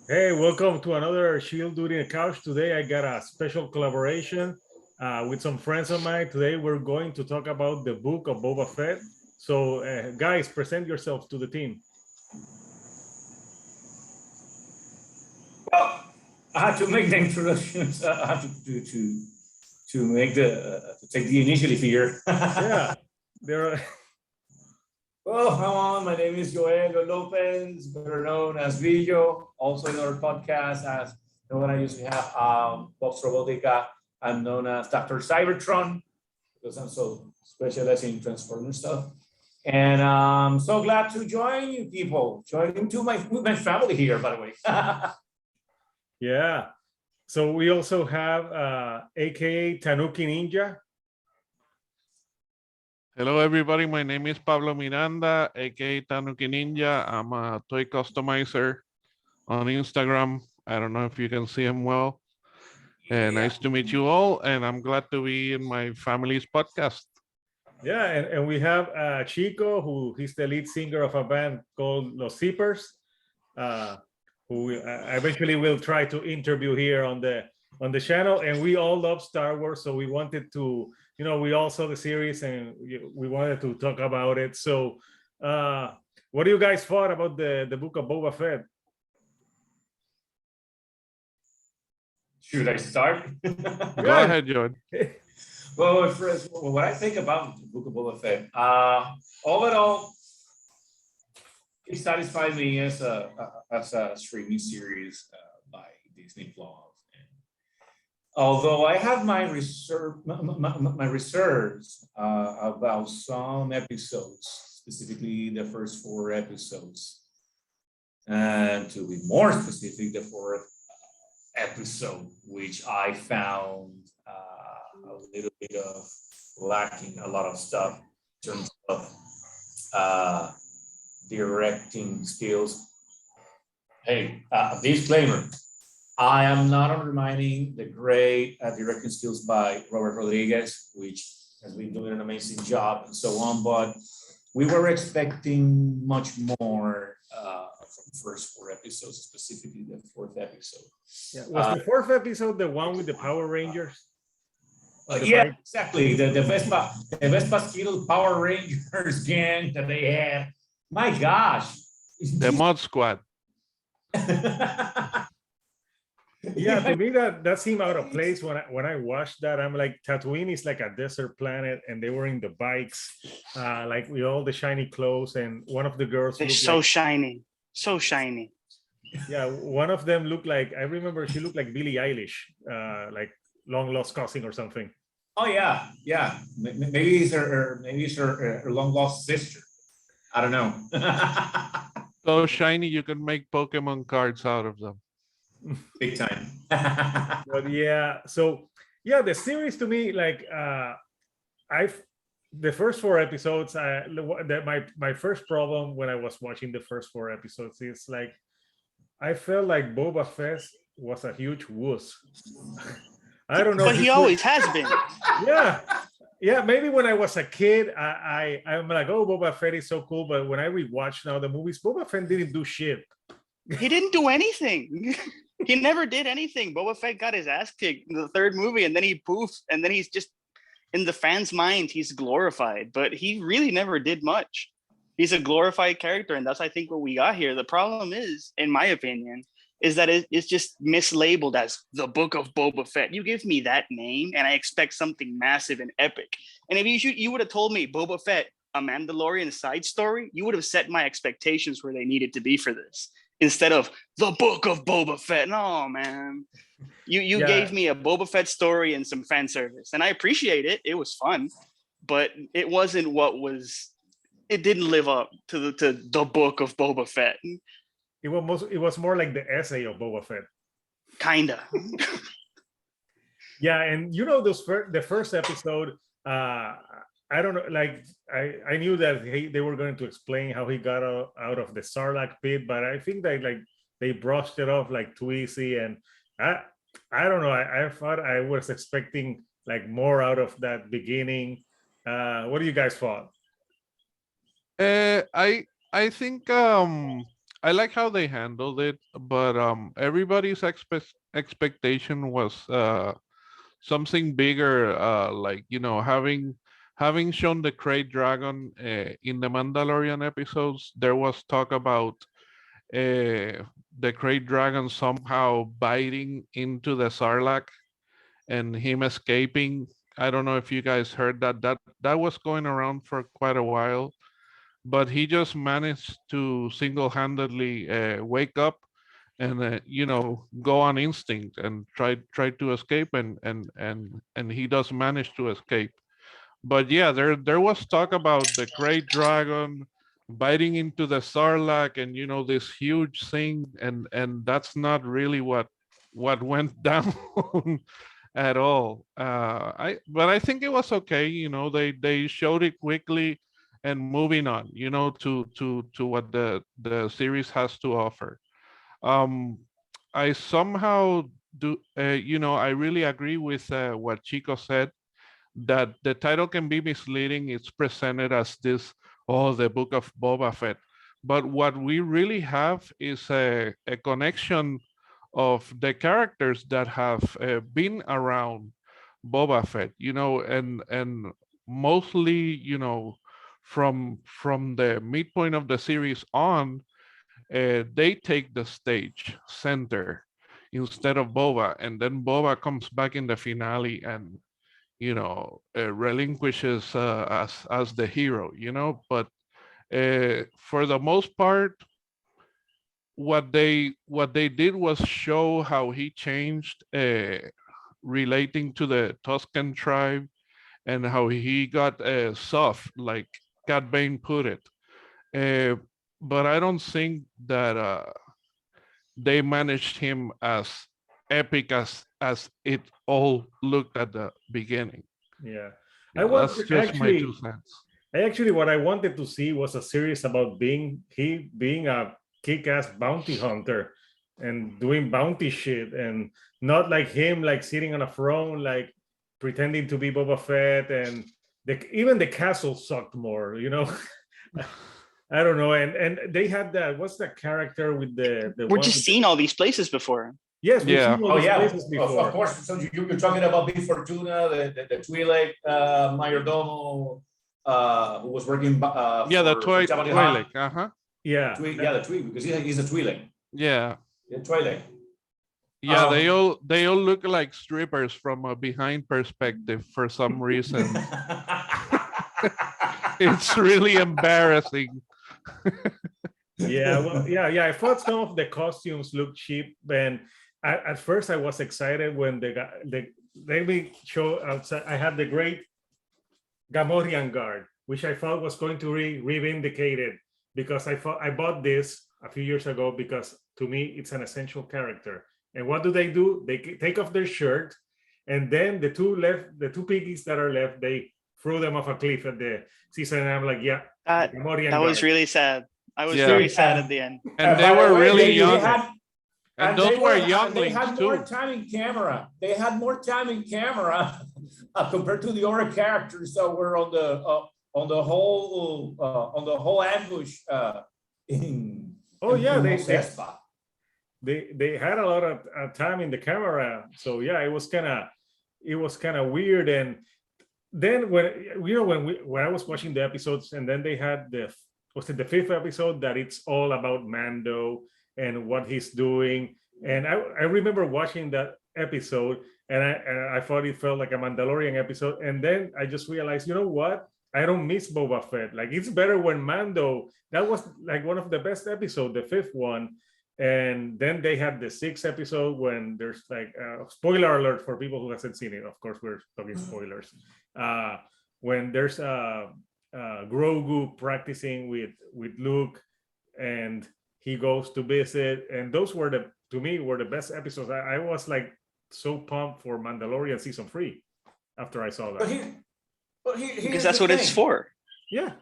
Hey, welcome to another Shield Duty the Couch. Today I got a special collaboration with some friends of mine. Today we're going to talk about the Book of Boba Fett. So, guys, present yourselves to the team. Well, I had to make the introductions. I had to make to take the initiative here. Yeah, there are. Well, come on. My name is Joel Lopez, better known as Villo. Also in our podcast, as the one I usually have, Box Robotica. I'm known as Dr. Cybertron because I'm so specialized in transformer stuff. And I'm so glad to join you people, joining to my family here, by the way. Yeah. So we also have AKA Tanuki Ninja. Hello, everybody. My name is Pablo Miranda, aka Tanuki Ninja. I'm a toy customizer on Instagram. I don't know if you can see him well. Nice to meet you all, and I'm glad to be in my family's podcast. Yeah, and we have Chico, who he's the lead singer of a band called Los Zippers, who I eventually will try to interview here on the channel. And we all love Star Wars, so we wanted to, we all saw the series and we wanted to talk about it. So, what do you guys thought about the Book of Boba Fett? Should I start? Go ahead, John. Well, first, what I think about the Book of Boba Fett, all in all, it satisfied me as a streaming series by Disney Plus. And although I have my reserves about some episodes, specifically the first 4 episodes, and to be more specific, the fourth episode, which I found a little bit of lacking a lot of stuff in terms of directing skills. Hey, disclaimer, I am not undermining the great directing skills by Robert Rodriguez, which has been doing an amazing job and so on, but we were expecting much more from the first 4 episodes, specifically the fourth episode. Yeah, was the fourth episode the one with the Power Rangers? Yeah, exactly. The Vespa Skittle Power Rangers gang that they had. My gosh. The Mod Squad. Yeah, to me that seemed out of place when I watched that. I'm like, Tatooine is like a desert planet, and they were in the bikes, like with all the shiny clothes, and one of the girls they're so shiny, so shiny. Yeah, one of them looked like, I remember she looked like Billie Eilish, like long lost cousin or something. Oh yeah. Maybe it's her long lost sister. I don't know. So shiny you can make Pokemon cards out of them. Big time. But yeah, so yeah, the series to me, like the first 4 episodes, my first problem when I was watching the first 4 episodes is like I felt like Boba Fett was a huge wuss. I don't know. But he always has been. Yeah. Maybe when I was a kid, I'm like, oh, Boba Fett is so cool. But when I rewatch now the movies, Boba Fett didn't do shit. He didn't do anything. He never did anything. Boba Fett got his ass kicked in the third movie, and then he poofs, and then he's just in the fans' mind, he's glorified. But he really never did much. He's a glorified character, and that's I think what we got here. The problem is, in my opinion, is that it's just mislabeled as the Book of Boba Fett. You give me that name, and I expect something massive and epic. And if you would have told me Boba Fett, a Mandalorian side story, you would have set my expectations where they needed to be for this, instead of the Book of Boba Fett. No, man. You gave me a Boba Fett story and some fan service, and I appreciate it. It was fun, but it wasn't what was. It didn't live up to the Book of Boba Fett. It was more like the essay of Boba Fett. Kinda. Yeah, and the first episode, I don't know, like I knew that they were going to explain how he got out of the Sarlacc pit, but I think that like they brushed it off like too easy, and I don't know. I thought I was expecting like more out of that beginning. What do you guys thought? I think I like how they handled it, but everybody's expectation was something bigger, like having shown the Krayt Dragon in the Mandalorian episodes. There was talk about the Krayt Dragon somehow biting into the Sarlacc and him escaping. I don't know if you guys heard that. That was going around for quite a while, but he just managed to single-handedly wake up and go on instinct and try to escape, and he does manage to escape. But yeah, there was talk about the great dragon biting into the Sarlacc and this huge thing, and that's not really what went down at all. But I think it was okay. They showed it quickly and moving on. To what the series has to offer. Um, I somehow do. I really agree with what Chico said, that the title can be misleading. It's presented as this, the Book of Boba Fett. But what we really have is a connection of the characters that have been around Boba Fett, and mostly, from the midpoint of the series on, they take the stage center instead of Boba, and then Boba comes back in the finale and relinquishes as the hero, but for the most part, what they did was show how he changed, relating to the Tuscan tribe, and how he got soft, like Cat Bane put it. uh, but I don't think that they managed him as epic as it all looked at the beginning. Yeah. That's just my 2 cents. What I wanted to see was a series about being a kick-ass bounty hunter and doing bounty shit, and not like him like sitting on a throne like pretending to be Boba Fett, and even the castle sucked more. I don't know, and they had that. What's that character with the We're one just with seeing all these places before. Yes, we've Yeah. seen all Oh these yeah, places before. of course. So you're talking about Big Fortuna, the Twi'lek mayordomo, who was working Yeah, the for Jabba the Hutt. Twi'lek. Uh-huh. Yeah, The Twi'lek, because he's a Twi'lek. Yeah. The Twi'lek. Yeah, they all look like strippers from a behind perspective for some reason. It's really embarrassing. yeah, well, yeah. I thought some of the costumes looked cheap, and at first I was excited when they show outside. I had the great Gamorrean guard, which I thought was going to be reivindicated, because I thought I bought this a few years ago because to me it's an essential character. And what do? They take off their shirt, and then the two piggies that are left, they throw them off a cliff at the season. And I'm like, yeah, That was really sad. I was very sad at the end. And they were really young. And those were They younglings had too. more time in camera. They had more time in camera compared to the other characters that were on the whole ambush in. Oh yeah, They they had a lot of time in the camera, so yeah, it was kind of weird. And then when I was watching the episodes, and then they had the fifth episode that it's all about Mando and what he's doing, and I remember watching that episode, and I thought it felt like a Mandalorian episode, and then I just realized, you know what? I don't miss Boba Fett. Like, it's better when Mando. That was like one of the best episodes, the fifth one. And then they had the sixth episode when there's like spoiler alert for people who hasn't seen it. Of course, we're talking spoilers. When there's Grogu practicing with Luke, and he goes to visit, and those were to me the best episodes. I was like so pumped for Mandalorian season 3 after I saw that. Because that's what it's for. Yeah.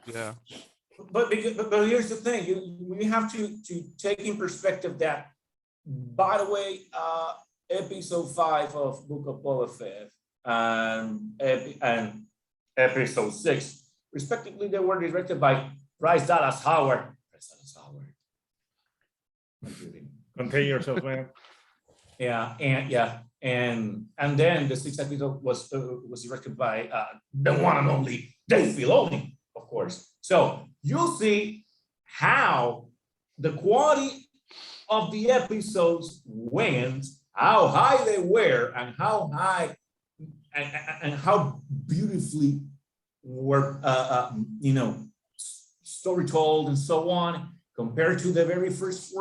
But here's the thing: we have to take in perspective that, by the way, episode 5 of Book of Boba Fett and episode 6, respectively, they were directed by Bryce Dallas Howard. I'm kidding. Contain yourself, man. And then the sixth episode was directed by the one and only Dave Filoni, of course. So you'll see how the quality of the episodes went, how high they were, and how high and how beautifully were story told and so on, compared to the very first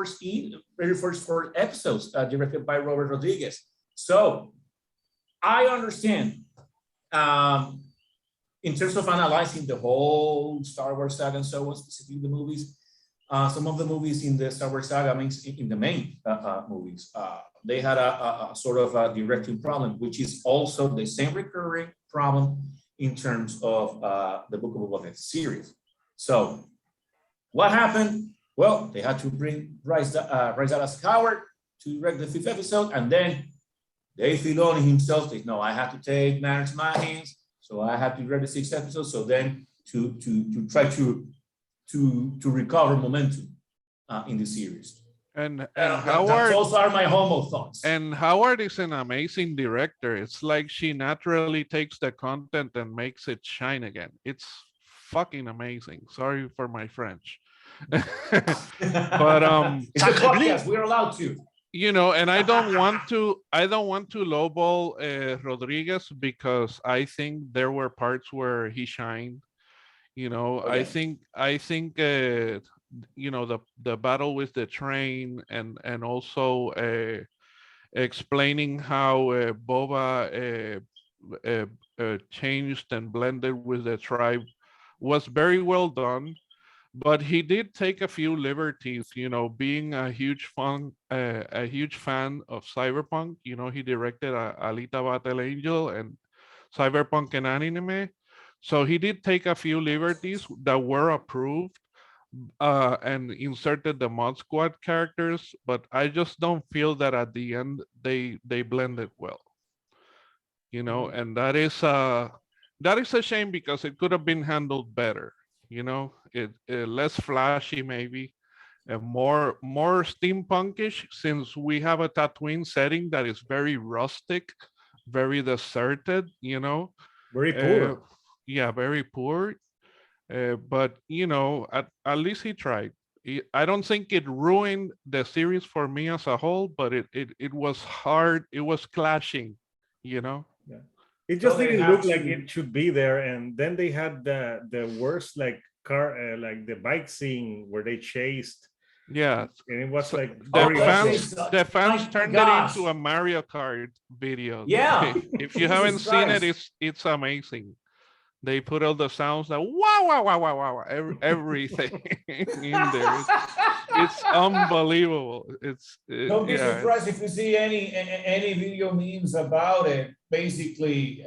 four episodes directed by Robert Rodriguez. So I understand, in terms of analyzing the whole Star Wars saga and so on, specifically the movies, some of the movies in the Star Wars saga, in the main movies, they had a sort of a directing problem, which is also the same recurring problem in terms of the Book of Boba Fett series. So what happened? Well, they had to bring Bryce Dallas Howard to direct the fifth episode, and then Dave Filoni himself said, no, I have to take matters in my hands, so I have to direct the sixth episode. So then to try to recover momentum in the series. And Howard, those are my homo thoughts. And Howard is an amazing director. It's like she naturally takes the content and makes it shine again. It's fucking amazing. Sorry for my French. But it's a podcast, we're allowed to. And I don't want to lowball Rodriguez, because I think there were parts where he shined. I think the battle with the train and also explaining how Boba changed and blended with the tribe was very well done. But he did take a few liberties, being a huge fan of Cyberpunk. He directed Alita Battle Angel and Cyberpunk and Anime. So he did take a few liberties that were approved, and inserted the Mod Squad characters, but I just don't feel that at the end they blended well. And that is a shame, because it could have been handled better. It less flashy maybe, and more steampunkish, since we have a Tatooine setting that is very rustic, very deserted. Very poor. Yeah, very poor. But at least he tried. I don't think it ruined the series for me as a whole, but it was hard. It was clashing. Yeah. It just didn't look like it should be there. And then they had the worst car, the bike scene where they chased. Yeah, and it was like the fans turned it into a Mario Kart video. Yeah, if you haven't seen it, it's amazing. They put all the sounds like wow, everything in there. It's unbelievable. Don't be surprised if you see any video memes about it. Basically,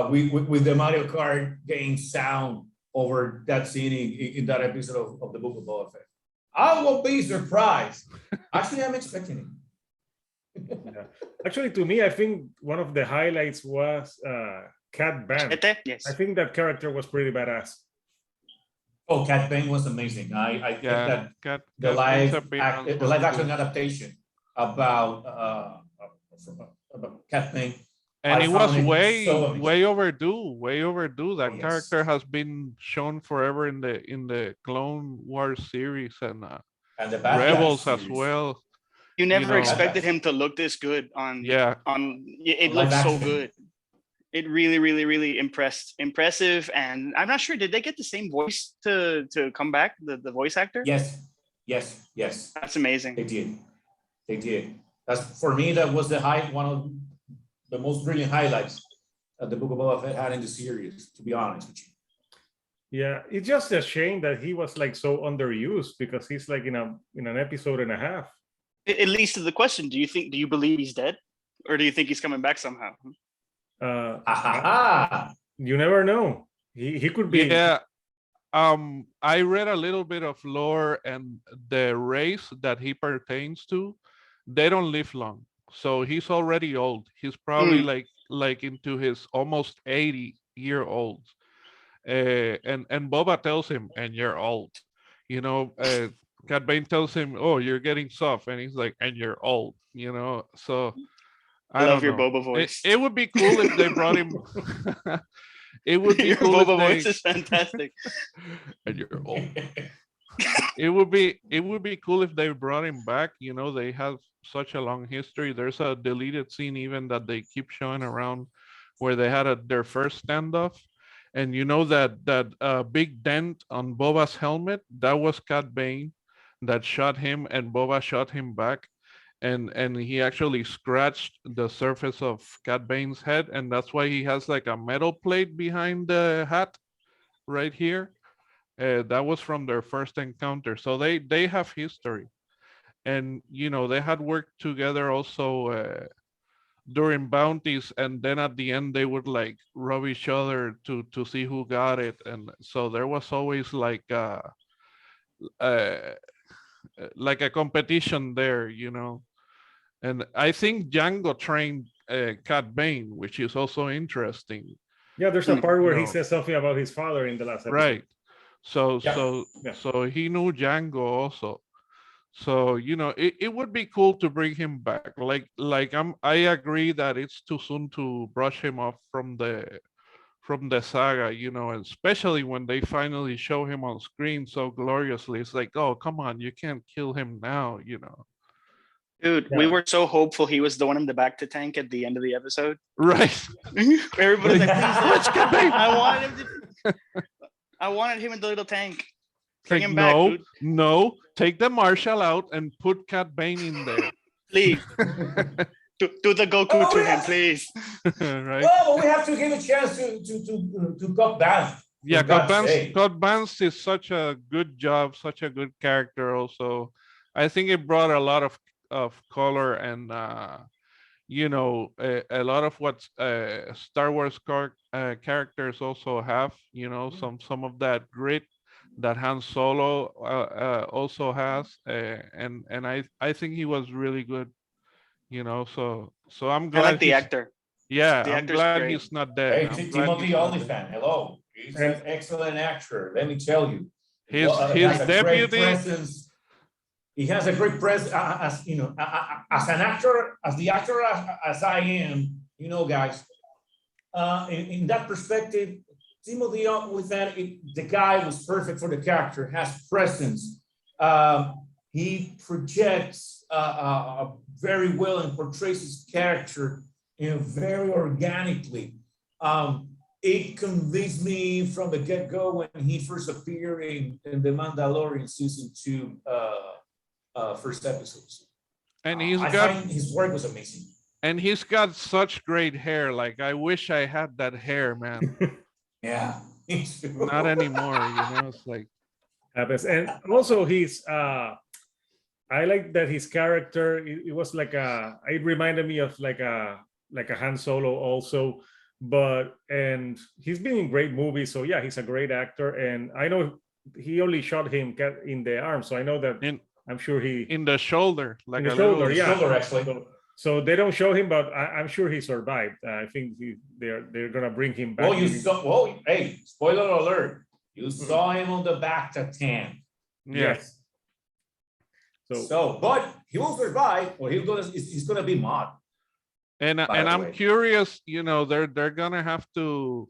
with the Mario Kart game sound over that scene in that episode of the Book of Boba Fett. I won't be surprised. Actually, I'm expecting it. Yeah. Actually, to me, I think one of the highlights was Cat Bane. Yes. I think that character was pretty badass. Oh, Cat Bane was amazing. I think that the live action adaptation about Cat Bane, and it was way overdue. That character has been shown forever in the Clone Wars series and the Rebels as well. You never expected him to look this good on. It looks so good. It really, really, really impressive. And I'm not sure, did they get the same voice to come back, the voice actor? Yes. That's amazing. They did. That's, for me, that was one of the most brilliant highlights that the Book of Boba Fett had in the series, to be honest with you. Yeah, it's just a shame that he was so underused, because he's in an episode and a half. It leads to the question: do you believe he's dead, or do you think he's coming back somehow? You never know. He could be. Yeah. I read a little bit of lore, and the race that he pertains to, they don't live long. So he's already old. He's probably like into his almost 80-year-old. And Boba tells him, and you're old. Cat Bane tells him, "Oh, you're getting soft," and he's like, "And you're old," So I I love don't your know. Boba voice. It would be cool if they brought him. It would be Your cool if Boba they. voice is fantastic. And you're old. It would be cool if they brought him back. They have such a long history. There's a deleted scene even that they keep showing around where they had their first standoff, and that big dent on Boba's helmet, that was Cat Bane that shot him, and Boba shot him back, and he actually scratched the surface of Cat Bane's head, and that's why he has like a metal plate behind the hat right here. That was from their first encounter, so they have history, and they had worked together also during bounties, and then at the end they would like rub each other to see who got it, and so there was always uh, like a competition there, and I think Django trained Cat Bane, which is also interesting. Yeah, there's a part where he No. says something about his father in the last episode. Right. So Yeah. so Yeah. so he knew Django also. So it would be cool to bring him back. I agree that it's too soon to brush him off from the saga, and especially when they finally show him on screen so gloriously. It's like, oh, come on, you can't kill him now. Dude, Yeah. we were so hopeful he was the one in the back to tank at the end of the episode. Right. Everybody's like, Let's get Bane. I wanted him in the little tank. Bring Like, him back, no, dude. no, take the Marshal out and put Cat Bane in there. Please. Do the Goku Oh, to yeah. him, please. Right? Well, we have to give a chance to Cobb Vanth. Yeah, for God's sake. Cod Vance is such a good job, such a good character also. I think it brought a lot of color and a lot of what Star Wars characters also have, some of that grit that Han Solo also has, and I think he was really good, so I'm I glad like the he's- actor. Yeah, The I'm actor's glad great. he's not dead. Hey, I'm glad Timothy he's not dead. Olyphant, hello. He's And- an excellent actor, let me tell you. His He has a great deputy. presence. He has a great presence, as you know, as an actor, as the actor as I am, guys. In that perspective, Timothy Olyphant, the guy was perfect for the character, has presence. He projects very well and portrays his character, very organically. It convinced me from the get-go when he first appeared in The Mandalorian season 2, first episodes. And I find his work was amazing. he's got such great hair. Like, I wish I had that hair, man. Yeah. Not anymore, it's like, Happens. And also he's I like that his character, it was like it reminded me of like a Han Solo also, and he's been in great movies, so yeah, he's a great actor, and I know he only shot him in the arm, so I know that I'm sure he in the shoulder, like in the a shoulder, little, yeah. Shoulder, actually. So they don't show him, but I'm sure he survived. I think they're gonna bring him back. Hey, spoiler alert. You saw him on the back to 10. yeah. Yes. But he will survive, or he's gonna be mod. And By the I'm way. curious, they're gonna have to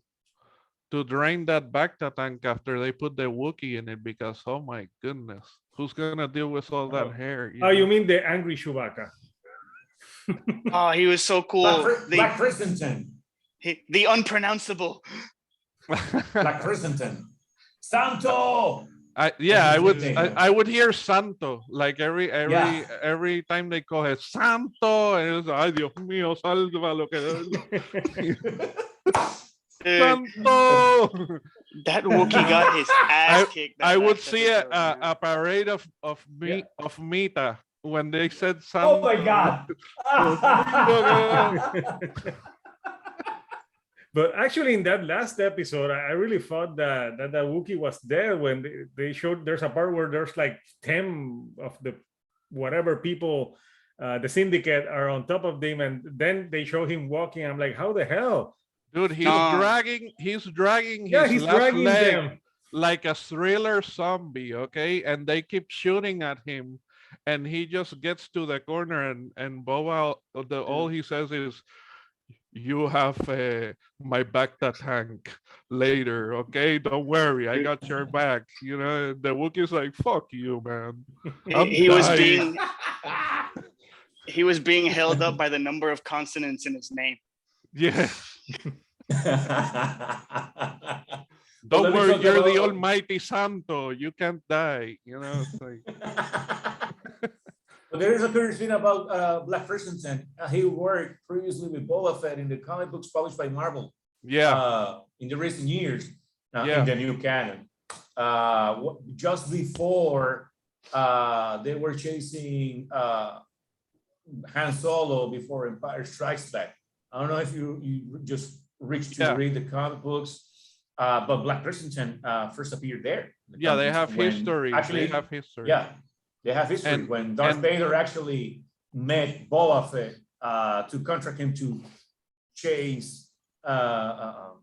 drain that Bacta tank after they put the Wookiee in it, because oh my goodness, who's gonna deal with all that hair? Oh, you mean the angry Chewbacca? Oh, he was so cool. Black Christensen. The unpronounceable. Black Christensen. Santo. I would hear Santo like every time they call it Santo, and it was, ay Dios mío, sálvalo Santo. That Wookiee got his ass kicked. I would see a parade of Mita when they said Oh Santo. my God. But actually, in that last episode, I really thought that Wookiee was dead when they showed. There's a part where there's like 10 of the whatever people, the syndicate, are on top of them, and then they show him walking. I'm like, how the hell? Dude, he's dragging his Yeah, he's last dragging leg. them. like a thriller zombie, okay? And they keep shooting at him, and he just gets to the corner, and Boba, all he says is, "You have my Bacta tank later, okay? Don't worry, I got your back." You know, the Wookiee's like, "Fuck you, man. I'm He was dying." being held up by the number of consonants in his name. Yeah. Well, Don't let me worry, talk you're the about- Almighty Santo. You can't die. You know, it's like, But there is a curious thing about Black Christensen. He worked previously with Boba Fett in the comic books published by Marvel yeah, in the recent years Yeah. in the new canon. Just before they were chasing Han Solo before Empire Strikes Back. I don't know if you just reached to Yeah. read the comic books, but Black Christensen first appeared there. in the yeah, they comic have books when- history. Actually, they have history. yeah, they have history. And- When Darth and- Vader actually met Boba Fett to contract him to chase Han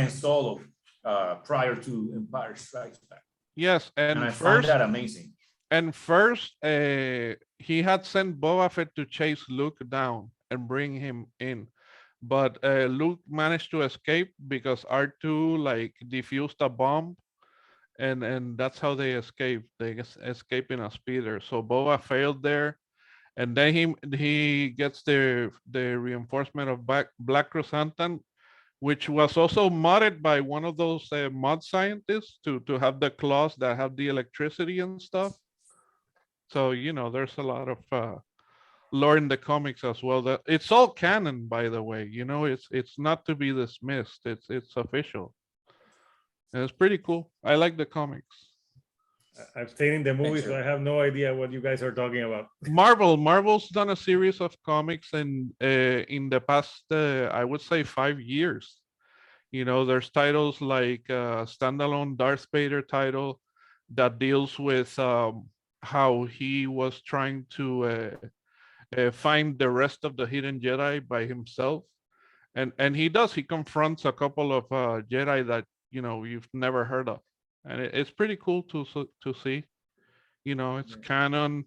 Solo prior to Empire Strikes Back, Yes, and and I find first, that amazing. he had sent Boba Fett to chase Luke down and bring him in, but Luke managed to escape because R2 like defused a bomb, and that's how they escaped. They escape in a speeder. So Boba failed there, and then he gets the reinforcement of Black Chrysanthemum, which was also modded by one of those mod scientists to have the claws that have the electricity and stuff. So you know, there's a lot of lore in the comics as well. That it's all canon, by the way. You know, it's not to be dismissed. It's official. And it's pretty cool. I like the comics. I've stayed in the movie, so sir. I have no idea what you guys are talking about. Marvel's done a series of comics in the past I would say 5 years. You know, there's titles like standalone Darth Vader title that deals with how he was trying to find the rest of the hidden Jedi by himself, and he confronts a couple of Jedi that you know you've never heard of, and it's pretty cool to see. You know, it's canon,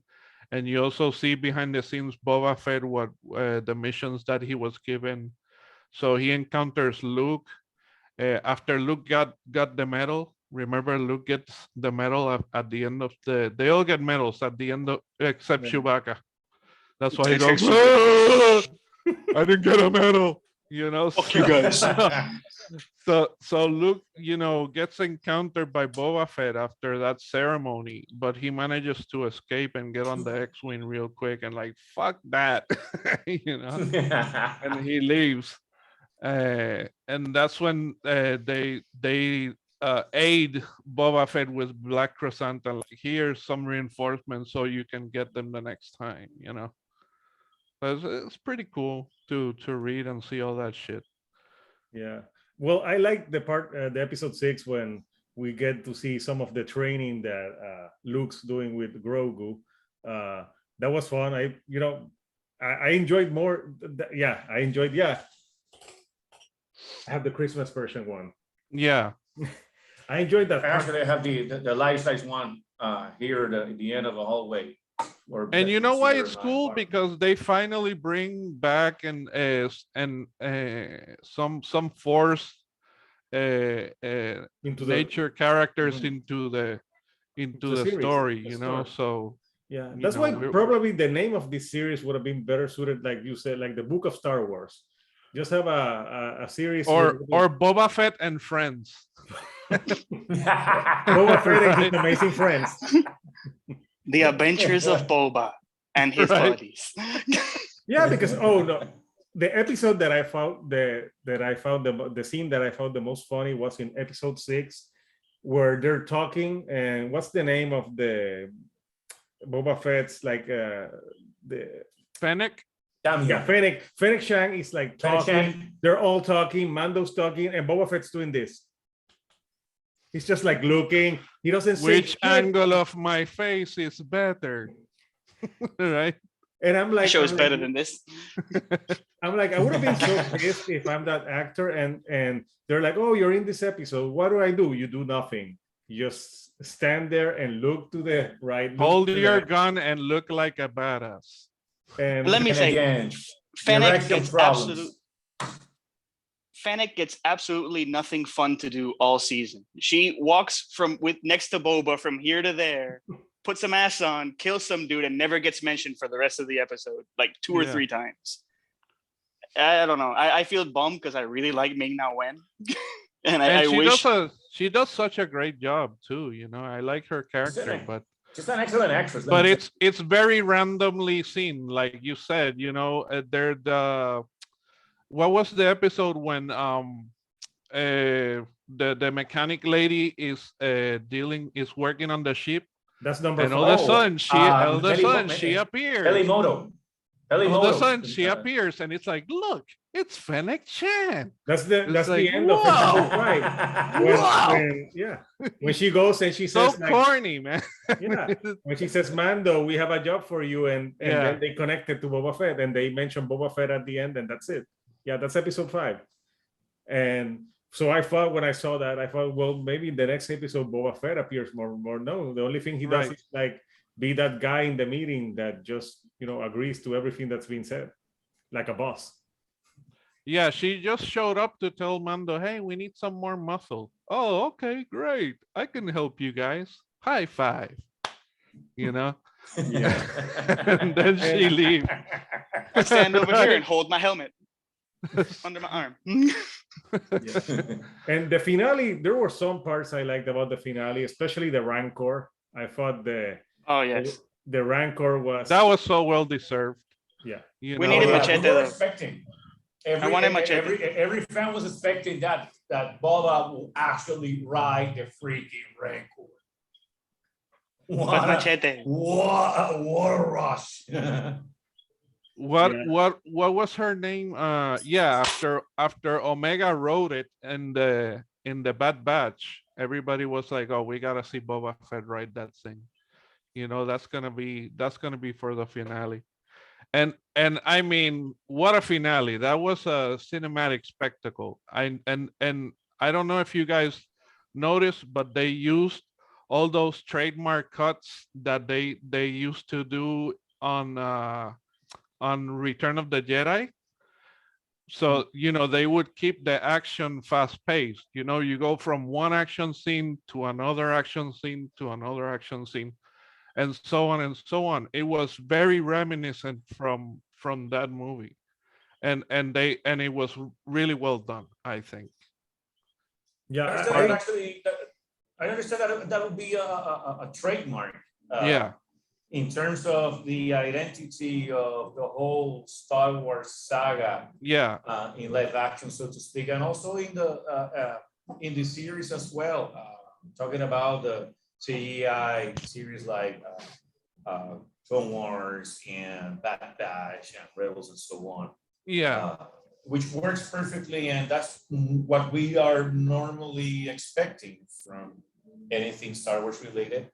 and you also see behind the scenes Boba Fett what the missions that he was given. So he encounters Luke after Luke got the medal. Remember, Luke gets the medal at the end of they all get medals at the end of except Yeah. Chewbacca. That's why he Except goes, "Ah, I didn't get a medal," you know. Fuck you guys. So Luke, you know, gets encountered by Boba Fett after that ceremony, but he manages to escape and get on the X-wing real quick and like fuck that, you know, and he leaves. And that's when they aid Boba Fett with Black Chrysanthemum. Like, here's some reinforcements so you can get them the next time, you know. But it's pretty cool to read and see all that shit. Yeah. Well, I like the episode 6 when we get to see some of the training that Luke's doing with Grogu. That was fun. I enjoyed more. I enjoyed. Yeah. I have the Christmas version one. Yeah. I enjoyed that. Actually, I have the life-size one here at the end of the hallway. And you know why it's cool? Because they finally bring back some force into nature characters Mhm. into the the series, story, the you know. story. So yeah, you that's know, why we're- probably the name of this series would have been better suited, like you said, like the Book of Star Wars. Just have a series or with Boba Fett and friends. Boba Fett and his amazing friends. The Adventures of Boba and his Right. buddies. Yeah, because the episode that I found the scene that I found the most funny was in episode 6, where they're talking, and what's the name of the Boba Fett's like the Fennec. Fennec Shang is like talking. They're all talking. Mando's talking, and Boba Fett's doing this. He's just like looking. He doesn't say Which shit. angle of my face is better? Right? And I'm The like, show is better than this. I would have been so pissed if I'm that actor and they're like, oh, you're in this episode. What do? You do nothing. You just stand there and look to the right. Look Hold to the your left, gun and look like a badass. and Let me And say, again, Fennec erection gets problems. Fennec gets absolutely nothing fun to do all season. She walks next to Boba from here to there, puts some ass on, kills some dude, and never gets mentioned for the rest of the episode, like 2 or 3 times. I don't know. I feel bummed because I really like Ming Na Wen, and I wish she does such a great job too. You know, I like her character, but She's an excellent actress. but it's very randomly seen, like you said. You know, what was the episode when the mechanic lady is working on the ship, that's number and 4. all of a sudden she appears. Pelimoto. All of a sudden she appears, and it's like, look, it's Fennec Chan. That's the like, end of episode 5. When she goes and she So says, like, corny, man. when she says, Mando, we have a job for you, and then they connected to Boba Fett, and they mention Boba Fett at the end, and that's it. Yeah, that's episode 5. And so I thought, when I saw that, I thought, well, maybe in the next episode Boba Fett appears more. No, the only thing he does is like be that guy in the meeting that just, you know, agrees to everything that's being said, like a boss. Yeah, she just showed up to tell Mando, hey, we need some more muscle. Oh, okay, great. I can help you guys. High five. You know? Yeah. And then she leaves. I stand over here and hold my helmet under my arm. And the finale, there were some parts I liked about the finale, especially the Rancor. I thought the Rancor was so well deserved. Yeah. You We know, needed Machete, we were though. expecting. I wanted Machete. Every fan was expecting that Boba will actually ride the freaking Rancor. But Machete. What a rush. what was her name? After Omega wrote it in the Bad Batch, everybody was like, oh, we gotta see Boba Fett ride that thing. You know, that's gonna be for the finale. And I mean, what a finale. That was a cinematic spectacle. And I don't know if you guys noticed, but they used all those trademark cuts that they used to do on Return of the Jedi. So, you know, they would keep the action fast paced. You know, you go from one action scene to another action scene to another action scene, and so on and so on. It was very reminiscent from that movie, and it was really well done, I think. Yeah, I understand that would be a trademark. In terms of the identity of the whole Star Wars saga. In live action, so to speak, and also in the series as well. Talking about the CGI series like Clone Wars and Bad Batch and Rebels and so on. Which works perfectly, and that's what we are normally expecting from anything Star Wars related,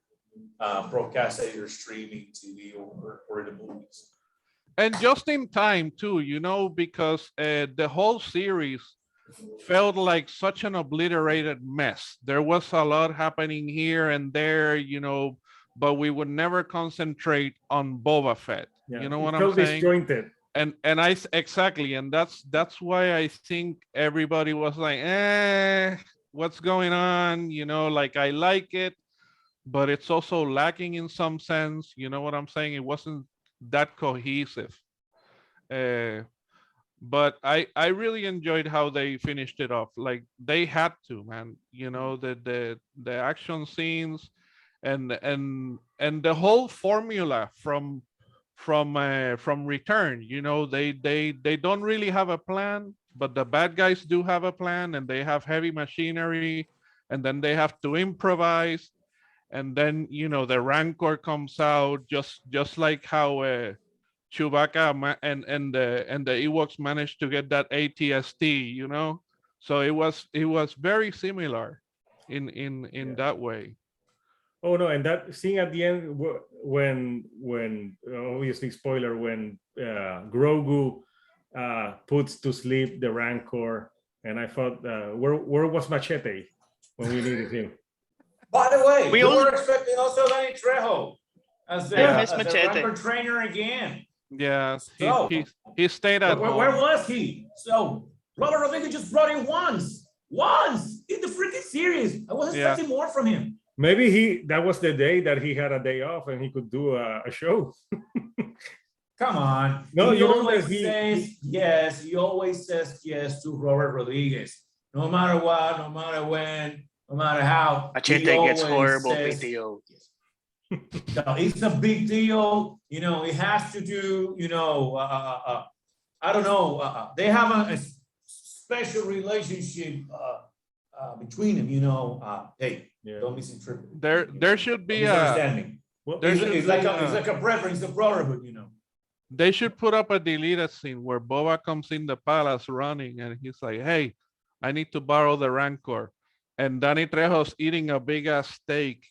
broadcast either streaming, TV, or the movies. And just in time too, you know, because the whole series felt like such an obliterated mess. There was a lot happening here and there, you know, but we would never concentrate on Boba Fett. You know what I'm saying? Disjointed. And exactly, and that's why I think everybody was like, what's going on? You know, like, I like it, but it's also lacking in some sense. You know what I'm saying? It wasn't that cohesive. But I really enjoyed how they finished it off. Like, they had to, man. You know, the action scenes and the whole formula from Return. You know, they don't really have a plan, but the bad guys do have a plan, and they have heavy machinery, and then they have to improvise, and then, you know, the Rancor comes out just like how Chewbacca and the Ewoks managed to get that ATST, you know. So it was very similar in that way. Oh no, and that scene at the end when obviously spoiler when Grogu puts to sleep the Rancor, and I thought where was Machete when we needed him? By the way, We we only- were expecting also Danny Trejo as the, I miss as the Machete. Rancor trainer again. Yes, So- he stayed at Where home. was he? So Robert Rodriguez just brought him once in the freaking series. I was Yeah. expecting more from him. Maybe that was the day that he had a day off and he could do a show. Come on. No, he you know always that he- says yes. He always says yes to Robert Rodriguez. No matter what, no matter when, no matter how. he Machete gets always horrible says PTO. No, it's a big deal. You know, it has to do, I don't know. They have a special relationship between them, hey, Yeah. don't misinterpret. There should be Don't a misunderstand me. Well, there It's, should it's be like a brethren, it's a brotherhood, they should put up a deleted scene where Boba comes in the palace running and he's like, hey, I need to borrow the Rancor. And Danny Trejo's eating a big ass steak,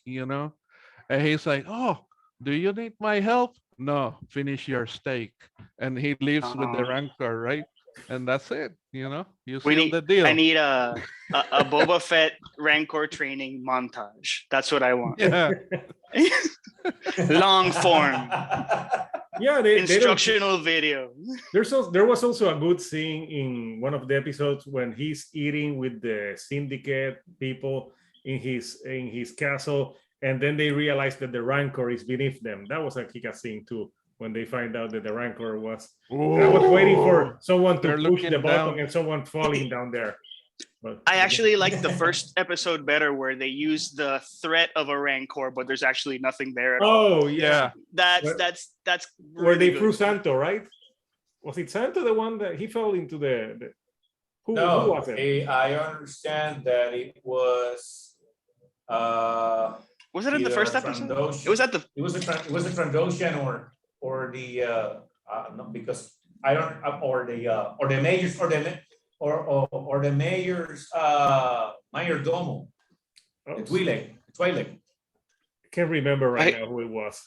And he's like, oh, do you need my help? No, finish your steak. And he leaves with the Rancor, right? And that's it, You We seal need, the deal. I need a Boba Fett Rancor training montage. That's what I want. Yeah. Long form yeah, they don't, instructional video. there was also a good scene in one of the episodes when he's eating with the syndicate people in his castle, and then they realize that the Rancor is beneath them. That was a kick-ass scene too, when they find out that the Rancor was. I was waiting for someone to They're push the looking button down. and someone falling down there. But I actually like the first episode better, where they use the threat of a Rancor, but there's actually nothing there at all. oh yeah, That's where really they good. threw Santo, right? Was it Santo the one that he fell into the who No, was it? I understand that it was Was it in the either first a episode? Trandoshan- It was at the. it was a Trandoshan or the no, because I don't or the mayor's or the mayor's mayor domo, Oh, the Twi'lek. can't remember right I- now who it was.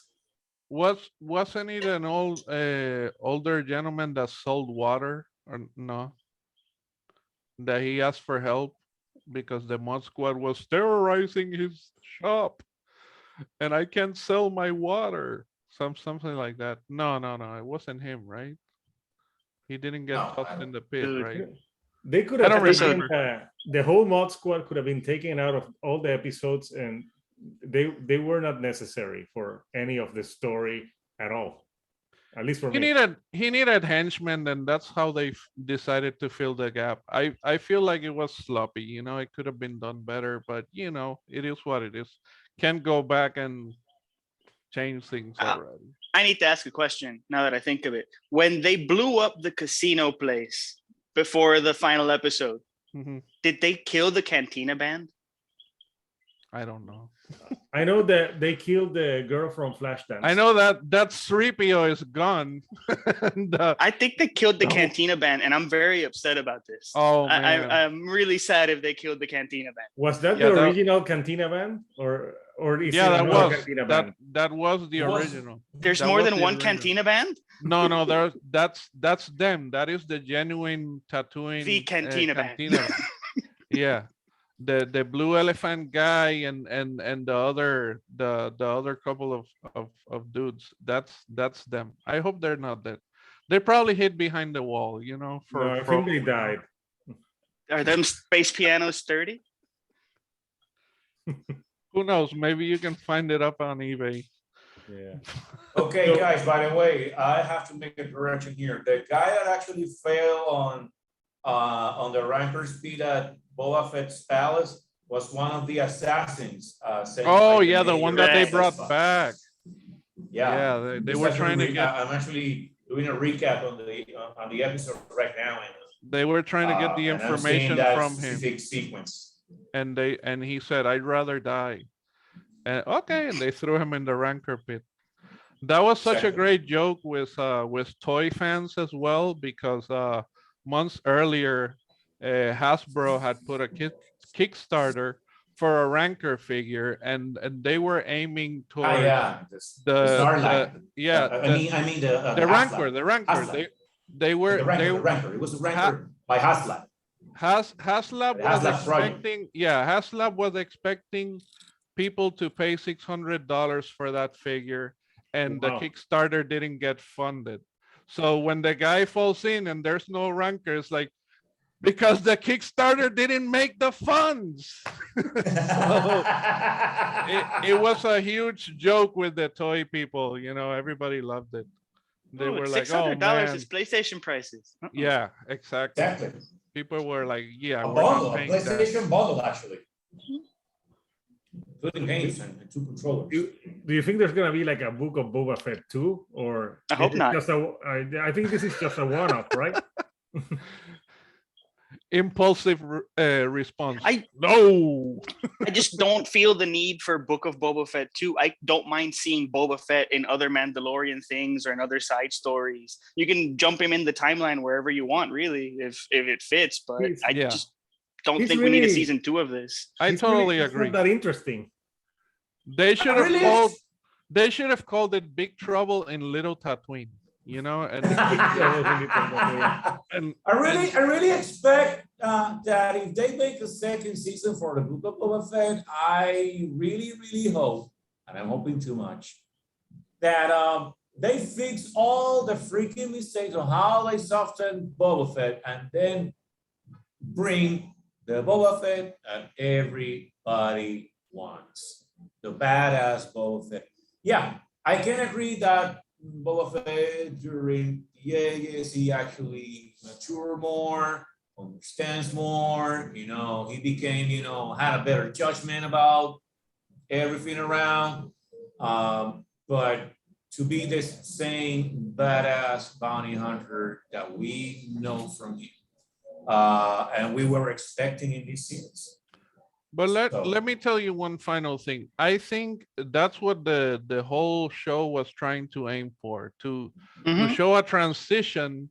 Wasn't it an older gentleman that sold water or no? That he asked for help because the mod squad was terrorizing his shop and I can't sell my water. Something like that. No, it wasn't him, right? He didn't get No, I tossed don't- in the pit, Dude. right? They could I have don't taken, remember. the whole mod squad could have been taken out of all the episodes, and they were not necessary for any of the story at all. At least for He me. needed henchmen, and that's how they decided to fill the gap. I feel like it was sloppy, it could have been done better, but it is what it is. Can't go back and change things already. I need to ask a question now that I think of it. When they blew up the casino place before the final episode, Mhm. did they kill the Cantina band? I don't know. I know that they killed the girl from Flashdance. I know that 3PO is gone. And, I think they killed the No. Cantina band, and I'm very upset about this. oh man, I'm really sad if they killed the Cantina band. Was that Yeah, the that- original Cantina band, or is yeah, it that another was Cantina that band? that was the It was- original. There's That more was than the one original. Cantina band. No, that's them. That is the genuine tattooing. The Cantina band. band. Yeah, the blue elephant guy and the other couple of dudes. That's them. I hope they're not dead. They probably hid behind the wall, for No, I think they promo. died. Are them space pianos sturdy? Who knows? Maybe you can find it up on eBay. Yeah. Okay, So- guys, by the way, I have to make a correction here. The guy that actually fell on the Rancor speed at Boba Fett's palace was one of the assassins. Sent Oh by the yeah, the one that they mayor. brought back. Yeah. Yeah, they Just were as a trying to re- get I'm actually doing a recap on the episode right now. they were trying to get the and I'm seeing information that from him. specific sequence. And he said, I'd rather die. And okay, and they threw him in the Rancor pit. That was such a Exactly. great joke with toy fans as well, because months earlier Hasbro had put a Kickstarter for a Rancor figure, and they were aiming Ah, towards yeah, the Starlight. yeah I mean the Rancor, Haslab. they were The Rancor. It was the Rancor by Haslab. Haslab The was Haslab project. expecting, yeah, Haslab was expecting people to pay $600 for that figure, and the Wow. Kickstarter didn't get funded. So when the guy falls in and there's no Rancor, it's like, because the Kickstarter didn't make the funds. So it was a huge joke with the toy people, you know, everybody loved it. They were like, oh $600 man, is PlayStation prices. yeah, exactly. Exactly. People were like, yeah, A we're not bundle, a paying that. PlayStation bundle, actually. Including games and 2 controllers. Do you think there's gonna be like a Book of Boba Fett 2, or I hope is it not. just I think this is just a one-off, right? Impulsive response. I- No. I just don't feel the need for Book of Boba Fett 2. I don't mind seeing Boba Fett in other Mandalorian things or in other side stories. You can jump him in the timeline wherever you want, really, if it fits. But He's- I yeah. just don't He's think we need a really- season 2 of this. I It's totally really, it's agree. not that interesting. They should have Really? called. They should have called it Big Trouble in Little Tatooine. You know, and I and really expect that if they make a second season for the Book of Boba Fett, I really hope, and I'm hoping too much, that they fix all the freaking mistakes on how they soften Boba Fett and then bring the Boba Fett that everybody wants. The badass Boba Fett. Yeah, I can agree that Boba Fett during the ages, he actually matured more, understands more, you know, he became, you know, had a better judgment about everything around. But to be this same badass bounty hunter that we know from him, and we were expecting in this series. but So- let me tell you one final thing. I think that's what the whole show was trying to aim for, to Mhm. show a transition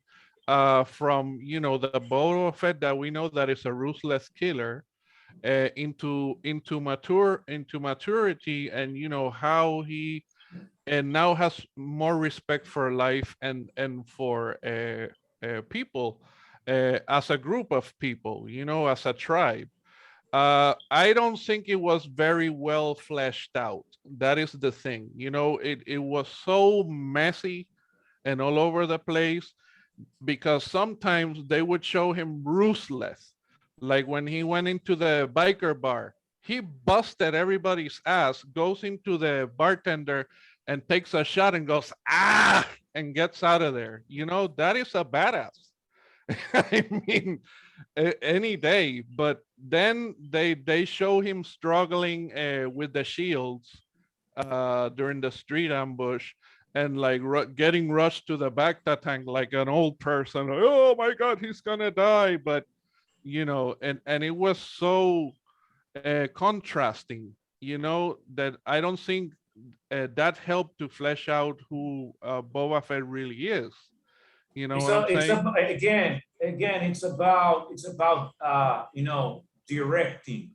from, you know, the Boba Fett that we know that is a ruthless killer into maturity, and you know how he and now has more respect for life and for people as a group of people, you know, as a tribe. I don't think it was very well fleshed out. That is the thing. You know, it was so messy and all over the place, because sometimes they would show him ruthless. Like when he went into the biker bar, he busted everybody's ass, goes into the bartender and takes a shot and goes, ah, and gets out of there. You know, that is a badass. I mean, any day. But then they show him struggling with the shields during the street ambush, and like getting rushed to the Bacta tank like an old person. Oh my God, he's gonna die. But you know, and it was so contrasting, you know, that I don't think that helped to flesh out who Boba Fett really is. You know what I'm saying? Again, it's about you know, directing.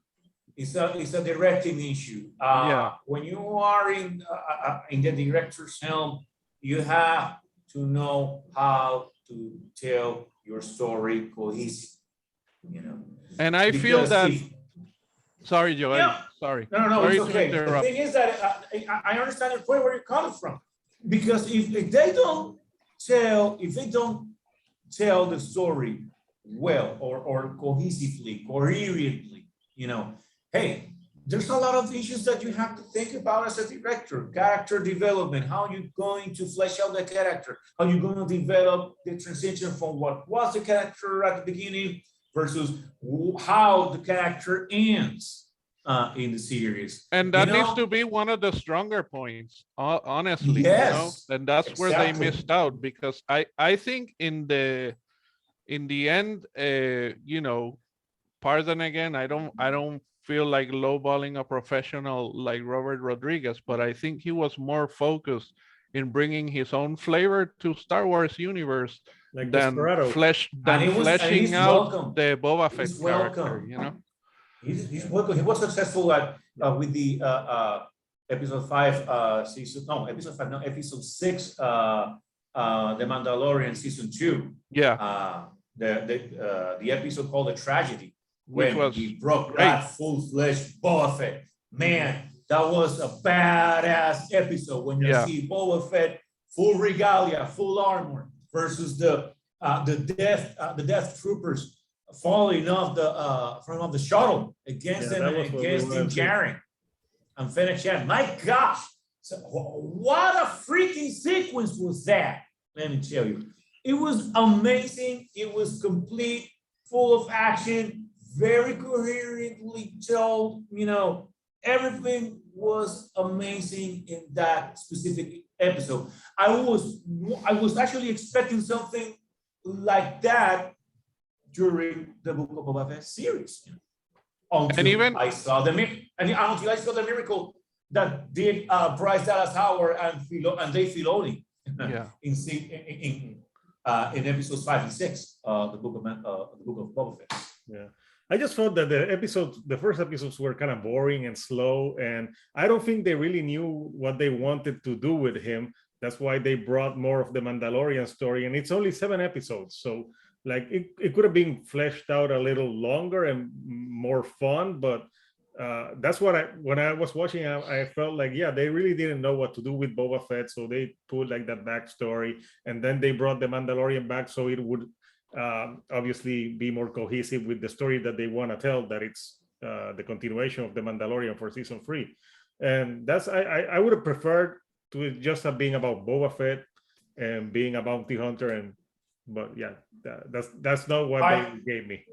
It's a directing issue. Yeah. When you are in the director's helm, you have to know how to tell your story cohesive. You know, And I feel because that. if- Sorry, Joel. Yeah. Sorry. No, Sorry it's to okay. The interrupt. thing is that I understand the point where you're coming from, because if they don't tell the story well or cohesively, coherently, you know, hey, there's a lot of issues that you have to think about as a director. Character development, how you're going to flesh out the character, how you're going to develop the transition from what was the character at the beginning versus how the character ends in the series. And You that know? needs to be one of the stronger points, honestly. Yes, You know? And that's where they exactly. missed out, because I think in the end, you know, pardon again, I don't feel like lowballing a professional like Robert Rodriguez, but I think he was more focused in bringing his own flavor to Star Wars universe Like than Desperado. fleshing he's out welcome. the Boba He's Fett character, welcome. you know? He was successful at with the episode 5 episode 6 The Mandalorian season 2. Yeah, The episode called The Tragedy, which when was he broke great. that full-fledged Boba Fett. Man, that was a badass episode when you Yeah. see Boba Fett full regalia, full armor versus the death troopers falling off the shuttle against Yeah, them that and was what we against wanted Din to see. Djarin and Fennec Shand. My gosh, so, what a freaking sequence was that? Let me tell you, it was amazing. It was complete, full of action, very coherently told. Everything was amazing in that specific episode. I was actually expecting something like that during the Book of Boba Fett series. Until even- I saw the miracle that did Bryce Dallas Howard and Dave Filoni Yeah. in episodes 5 and 6, the Book of Boba Fett. Yeah. I just felt that the first episodes were kind of boring and slow, and I don't think they really knew what they wanted to do with him. That's why they brought more of the Mandalorian story, and it's only 7 episodes. So like it could have been fleshed out a little longer and more fun, but that's what when I was watching, I felt like, yeah, they really didn't know what to do with Boba Fett. So they put like that backstory, and then they brought the Mandalorian back so it would obviously be more cohesive with the story that they want to tell, that it's the continuation of the Mandalorian for season 3. And that's I would have preferred to it just have being about Boba Fett and being a bounty hunter, but yeah, that's not what they gave me.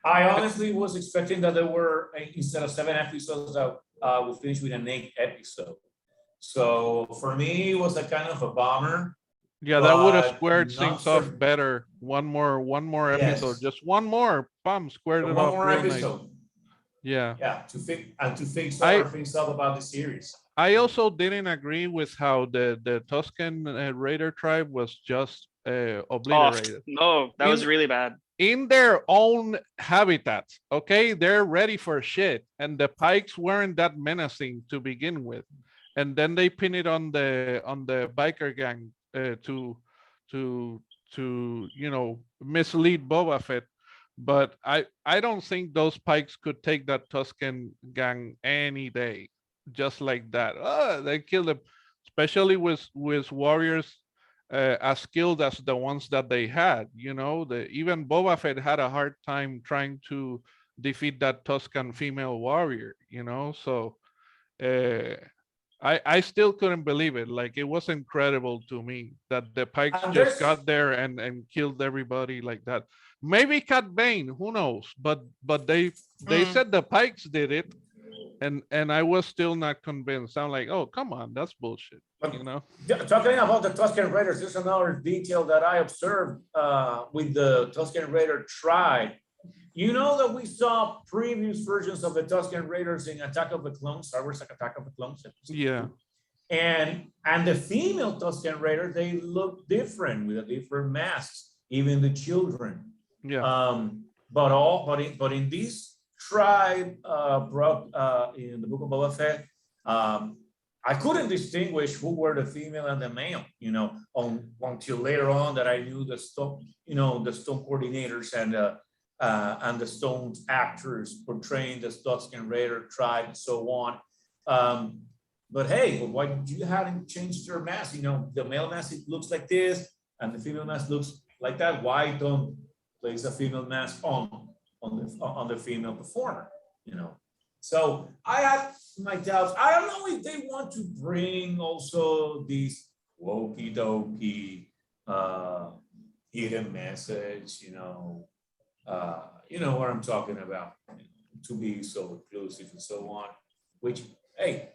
I honestly was expecting that there were, instead of 7 episodes, that we'll finish with an 8th episode. So for me, it was a kind of a bummer. Yeah, that would have But squared not things so- off better. One more episode, Yes. just one more, bam, squared it One off more real nice. episode. Yeah. Yeah, to fix I- other things up about the series. I also didn't agree with how the Tuscan Raider tribe was just Oh, obliterated no, that was In- really bad. in their own habitat. Okay, they're ready for shit, and the Pikes weren't that menacing to begin with, and then they pin it on the biker gang to mislead Boba Fett. But I don't think those Pikes could take that Tuscan gang any day, just like that. They killed them, especially with warriors as skilled as the ones that they had. Even Boba Fett had a hard time trying to defeat that Tuscan female warrior. So I still couldn't believe it. Like, it was incredible to me that the Pikes And just there's- got there and killed everybody like that. Maybe Cat Bane, who knows? But they said the Pikes did it, and I was still not convinced. I'm like, oh, come on, that's bullshit. Talking about the Tuscan Raiders, there's another detail that I observed with the Tuscan Raider tribe. You know that we saw previous versions of the Tuscan Raiders in Attack of the Clones, Star Wars Attack of the Clones. Yeah. And the female Tuscan Raider, they look different with a different masks, even the children. Yeah. But in this tribe brought in the Book of Boba Fett, I couldn't distinguish who were the female and the male, until later on that I knew the stone coordinators and the stone actors portraying the Tuscan Raider tribe and so on. But hey, why you hadn't changed your mask? The male mask, it looks like this, and the female mask looks like that. Why don't place a female mask on the female performer? So I have my doubts. I don't know if they want to bring also these wokey dokey hidden message, you know what I'm talking about, to be so inclusive and so on, which, hey,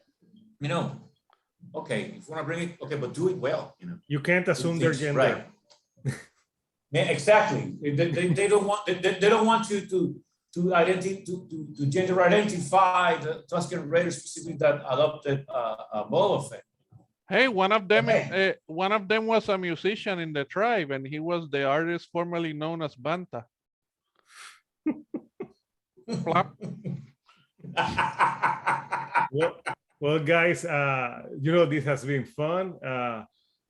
okay, if you want to bring it, okay, but do it well, You can't assume their gender. Right. Yeah, exactly. They don't want to gender identify the Tuscan Raiders specifically that adopted Boba Fett. Hey, one of them Hey. was a musician in the tribe, and he was the artist formerly known as Banta. Plop. Well, well, guys, this has been fun.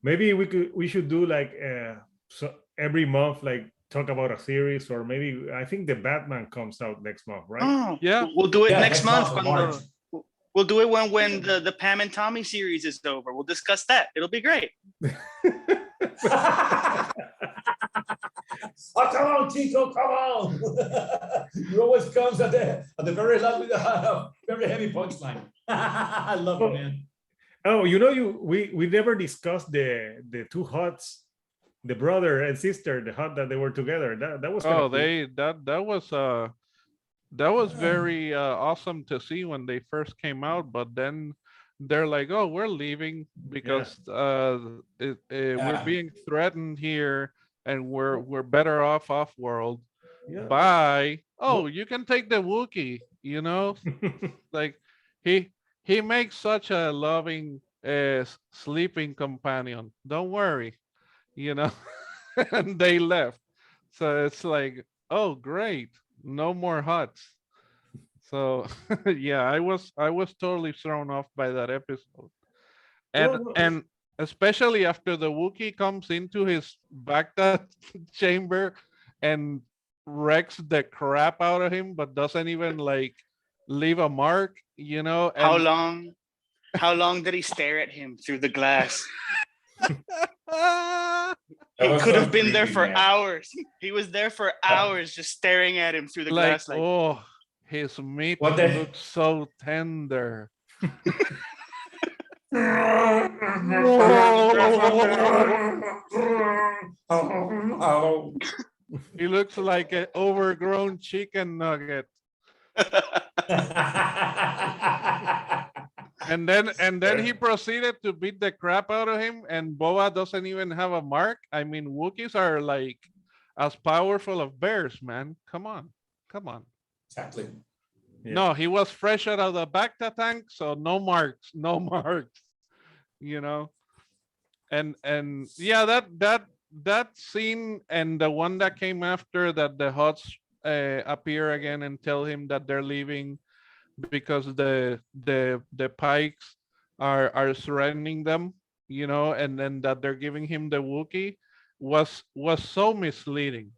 Maybe we should do like so every month, like talk about a series, or maybe I think the Batman comes out next month, right? Oh, Yeah. we'll do it Yeah, next month. in March. We'll do it when the Pam and Tommy series is over. We'll discuss that. It'll be great. Oh, come on, Chico, come on. He always comes at the very last with a very heavy punchline. I love it, man. Oh, we never discussed the two Huts, the brother and sister, the Hut that they were together. That was kind Oh, of cool. that was very awesome to see when they first came out, but then they're like, oh, we're leaving because we're being threatened here and we're better off world. Yeah. Bye. Oh, you can take the Wookiee, like he makes such a loving sleeping companion. Don't worry, you know. And they left. So it's like, oh great, no more Huts. So yeah, I was totally thrown off by that episode. Well, And especially after the Wookiee comes into his Baghdad chamber and wrecks the crap out of him, but doesn't even like leave a mark, How and long? How long did he stare at him through the glass? He was could so have been there creepy, for man. hours. He was there for hours just staring at him through the like, glass. Like, oh, his meat What the- looks so tender. Oh. He looks like an overgrown chicken nugget. And then he proceeded to beat the crap out of him, and Boba doesn't even have a mark. I mean, Wookiees are like as powerful as bears, man. Come on. Exactly. Yeah. No, he was fresh out of the Bacta tank, so no marks. And yeah, that scene and the one that came after that, the Huts appear again and tell him that they're leaving because the Pikes are surrounding them, and then that they're giving him the Wookiee was so misleading.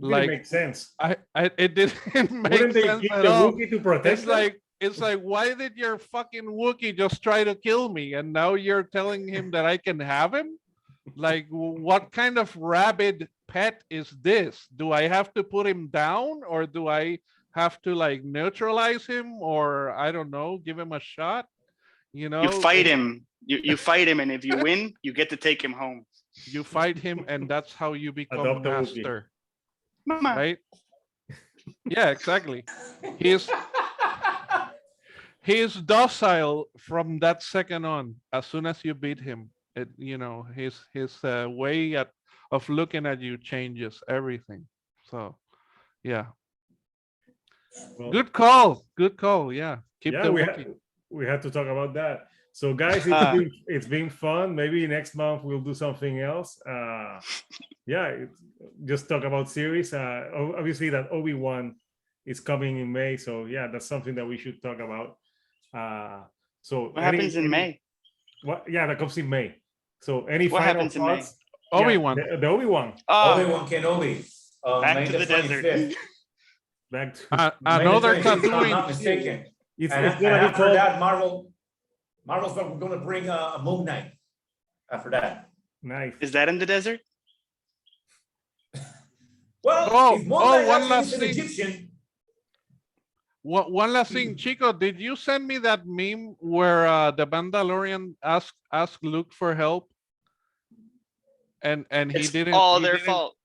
It didn't Like, make sense. it didn't make Wouldn't they sense keep at the all. Wookiee to protect them? It's like, why did your fucking Wookiee just try to kill me, and now you're telling him that I can have him? Like, what kind of rabid pet is this? Do I have to put him down, or do I have to like neutralize him, or I don't know, give him a shot? you fight him. You fight him, and if you win, you get to take him home. You fight him, and that's how you become Adopt a Wookiee. master, Mama. right? Yeah, exactly. He's docile from that second on. As soon as you beat him, his way of looking at you changes everything. So, yeah. Well, Good call. Yeah. Keep yeah, the we Wookiee. had to talk about that. So, guys, it's been fun. Maybe next month we'll do something else. Just talk about series. Obviously, that Obi-Wan is coming in May. So, yeah, that's something that we should talk about. What happens in May? That comes in May. So, any What final happens in May? thoughts? Obi-Wan. The Obi-Wan. Obi-Wan Kenobi. Back May to the desert. 25th. Back to Another May the 25th, if I'm not Tatooine. mistaken. it's And gonna be after called. that, Marvel's going to bring a Moon Knight. After that. Nice. Is that in the desert? Well, if Moon Knight one actually last is an thing. Egyptian. One last thing, Chico, did you send me that meme where the Mandalorian asked Luke for help, and he It's didn't? all he their didn't- fault.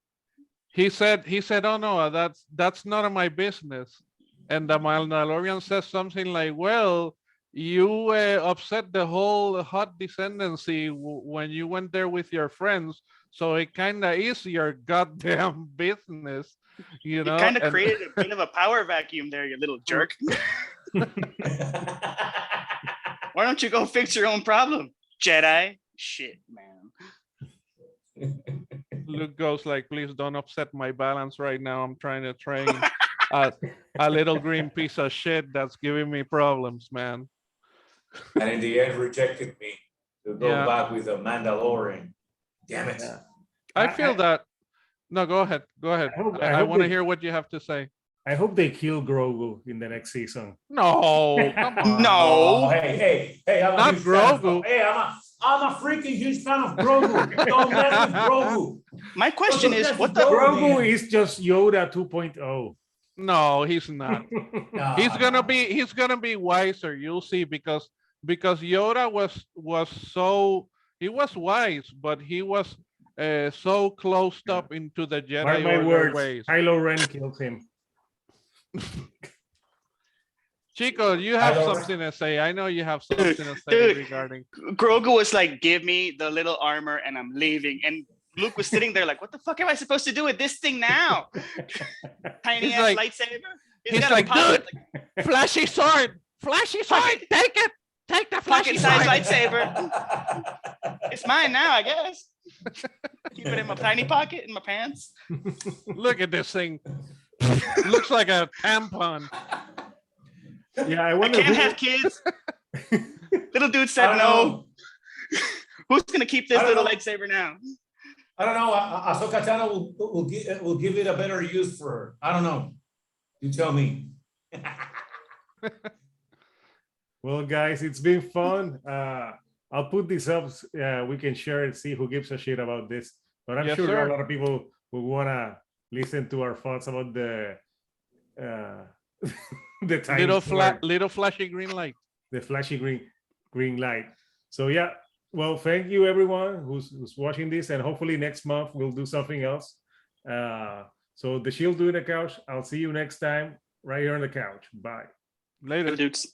He said, "Oh no, that's none of my business." And the Mandalorian says something like, "Well, you upset the whole Hut descendancy when you went there with your friends, so it kind of is your goddamn business." You kind of and- created a bit of a power vacuum there, you little jerk. Why don't you go fix your own problem, Jedi? Shit, man. Luke goes like, "Please don't upset my balance right now. I'm trying to train." a little green piece of shit that's giving me problems, man. And in the end, rejected me to go Yeah. back with the Mandalorian. Damn it. Yeah. I feel that. No, go ahead. Go ahead. I I hope want to they- hear what you have to say. I hope they kill Grogu in the next season. No, come on. No. Oh, hey, I'm Not a huge fan of, Grogu. hey, I'm a freaking huge fan of Grogu. Don't mess with Grogu. My question is, what the? Grogu is just Yoda 2.0. No, he's not. Nah, He's gonna be wiser. You'll see, because Yoda was so, he was wise, but he was so closed up into the Jedi Mark my Order words, ways. Kylo Ren kills him. Chico, you have Kylo Ren. something to say. I know you have something to say Dude. regarding. Grogu was like, "Give me the little armor, and I'm leaving." And Luke was sitting there like, "What the fuck am I supposed to do with this thing now?" Tiny He's ass like- lightsaber. he's got a like, pocket, Flashy sword, flashy sword, Pocket- take it, take the flashy pocket-sized sword. lightsaber. It's mine now, I guess. Keep it in my tiny pocket in my pants. Look at this thing. Looks like a tampon. Yeah, I I wonder can't who, have kids. Little dude I said don't no. know. Who's gonna keep this I don't little know. lightsaber now? I don't know. Ahsoka Tano will give it a better use for her. I don't know. You tell me. well, guys, it's been fun. I'll put this up. We can share and see who gives a shit about this. But I'm Yes, sure there are sir. a lot of people who wanna listen to our thoughts about the the time Little flashy green light. the flashy green light. So yeah, well, thank you everyone who's watching this, and hopefully next month we'll do something else. So the Shield doing the couch. I'll see you next time right here on the couch. Bye. Later. Dukes.